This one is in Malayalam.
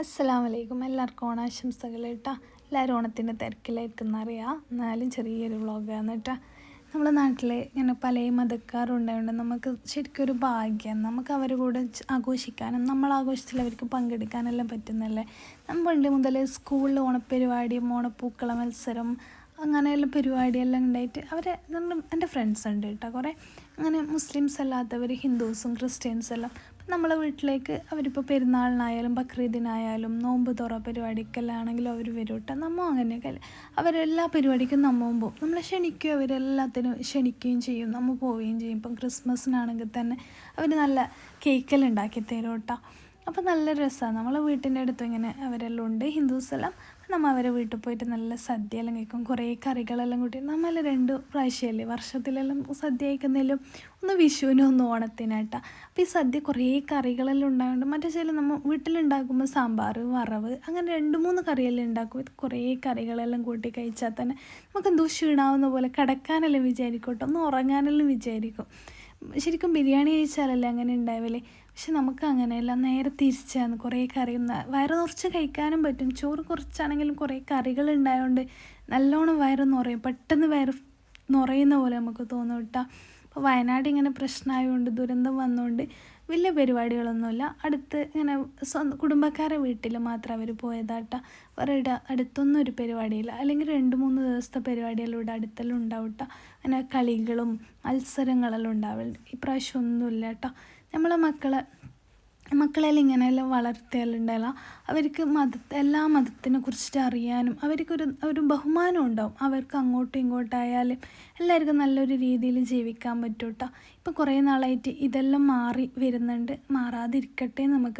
അസ്സലാമലൈക്കും. എല്ലാവർക്കും ഓണാശംസകൾ കേട്ടോ. എല്ലാവരും ഓണത്തിൻ്റെ തിരക്കിലായിരിക്കുന്നറിയാം. എന്നാലും ചെറിയൊരു വ്ളോഗാണ് കേട്ടോ. നമ്മുടെ നാട്ടിൽ ഇങ്ങനെ പല മതക്കാരുണ്ടായതുകൊണ്ട് നമുക്ക് ശരിക്കും ഒരു ഭാഗ്യം. നമുക്ക് അവരുടെ കൂടെ ആഘോഷിക്കാനും നമ്മൾ ആഘോഷത്തിൽ അവർക്ക് പങ്കെടുക്കാനെല്ലാം പറ്റുന്നല്ലേ. നമ്മൾ പണ്ട് മുതൽ സ്കൂളിൽ ഓണപ്പരിപാടിയും ഓണപ്പൂക്കള മത്സരം അങ്ങനെയെല്ലാം പരിപാടിയെല്ലാം ഉണ്ടായിട്ട് എൻ്റെ ഫ്രണ്ട്സ് ഉണ്ട് കേട്ടോ കുറേ. അങ്ങനെ മുസ്ലിംസ് അല്ലാത്തവർ ഹിന്ദുസും ക്രിസ്ത്യൻസ് എല്ലാം നമ്മളെ വീട്ടിലേക്ക് അവരിപ്പോൾ പെരുന്നാളിനായാലും ബക്രീദിനായാലും നോമ്പ് തുറ പരിപാടിക്കെല്ലാം ആണെങ്കിലും അവർ വരും കേട്ടോ. നമ്മൾ അങ്ങനെയൊക്കെ അവരെല്ലാ പരിപാടിക്കും നമ്മളും പോകും. നമ്മളെ ക്ഷണിക്കുകയും അവരെല്ലാത്തിനും ക്ഷണിക്കുകയും ചെയ്യും, നമ്മൾ പോവുകയും ചെയ്യും. ഇപ്പം ക്രിസ്മസിനാണെങ്കിൽ തന്നെ അവർ നല്ല കേക്കെല്ലാം ഉണ്ടാക്കി തരും കേട്ടോ. അപ്പോൾ നല്ല രസമാണ്. നമ്മളെ വീട്ടിൻ്റെ അടുത്തും ഇങ്ങനെ അവരെല്ലാം ഉണ്ട് ഹിന്ദുസെല്ലാം. നമ്മൾ അവരെ വീട്ടിൽ പോയിട്ട് നല്ല സദ്യയെല്ലാം കഴിക്കും. കുറേ കറികളെല്ലാം കൂട്ടി നമ്മൾ 2 പ്രാവശ്യമല്ലേ വർഷത്തിലെല്ലാം സദ്യ കഴിക്കുന്നതിലും, ഒന്ന് വിഷുവിനും ഒന്ന് ഓണത്തിനായിട്ടാണ്. അപ്പോൾ ഈ സദ്യ കുറേ കറികളെല്ലാം ഉണ്ടായതുകൊണ്ട് മറ്റേ ചില നമ്മൾ വീട്ടിലുണ്ടാക്കുമ്പോൾ സാമ്പാർ വറവ് അങ്ങനെ 2-3 കറിയെല്ലാം ഉണ്ടാക്കും. ഇത് കുറേ കറികളെല്ലാം കൂട്ടി കഴിച്ചാൽ തന്നെ നമുക്ക് എന്തോ ക്ഷീണാവുന്ന പോലെ കിടക്കാനെല്ലാം വിചാരിക്കും കേട്ടോ, ഒന്ന് ഉറങ്ങാനെല്ലാം വിചാരിക്കും. ശരിക്കും ബിരിയാണി കഴിച്ചാലല്ലേ അങ്ങനെ ഉണ്ടാവില്ലേ. പക്ഷെ നമുക്ക് അങ്ങനെയല്ല, നേരെ തിരിച്ചാണ്. കുറേ കറി വയറ് നിറച്ച് കഴിക്കാനും പറ്റും. ചോറ് കുറച്ചാണെങ്കിലും കുറേ കറികൾ ഉണ്ടായതുകൊണ്ട് നല്ലോണം വയറ് നിറയും, പെട്ടെന്ന് വയറ് നിറയുന്ന പോലെ നമുക്ക് തോന്നും കേട്ടോ. അപ്പോൾ വയനാട് ഇങ്ങനെ പ്രശ്നമായതുകൊണ്ട് ദുരന്തം വന്നുകൊണ്ട് വലിയ പരിപാടികളൊന്നുമില്ല. അടുത്ത് ഇങ്ങനെ കുടുംബക്കാരെ വീട്ടിൽ മാത്രം അവർ പോയതാട്ടോ. വേറെ അടുത്തൊന്നും ഒരു പരിപാടിയില്ല. അല്ലെങ്കിൽ 2-3 ദിവസത്തെ പരിപാടിയെല്ലാം ഇവിടെ അടുത്തെല്ലാം ഉണ്ടാവും കേട്ടോ. അങ്ങനെ കളികളും മത്സരങ്ങളെല്ലാം ഉണ്ടാവലുണ്ട്. ഇപ്രാവശ്യം ഒന്നുമില്ല കേട്ടോ. നമ്മളെ മക്കളെല്ലാം ഇങ്ങനെയെല്ലാം വളർത്തിയാലുണ്ടല്ലോ അവർക്ക് എല്ലാ മതത്തിനെ കുറിച്ചിട്ട് അറിയാനും അവർക്കൊരു ബഹുമാനം ഉണ്ടാവും. അവർക്ക് അങ്ങോട്ടും ഇങ്ങോട്ടായാലും എല്ലാവർക്കും നല്ലൊരു രീതിയിൽ ജീവിക്കാൻ പറ്റും കേട്ടോ. ഇപ്പം കുറേ നാളായിട്ട് ഇതെല്ലാം മാറി വരുന്നുണ്ട്. മാറാതിരിക്കട്ടെ നമുക്ക്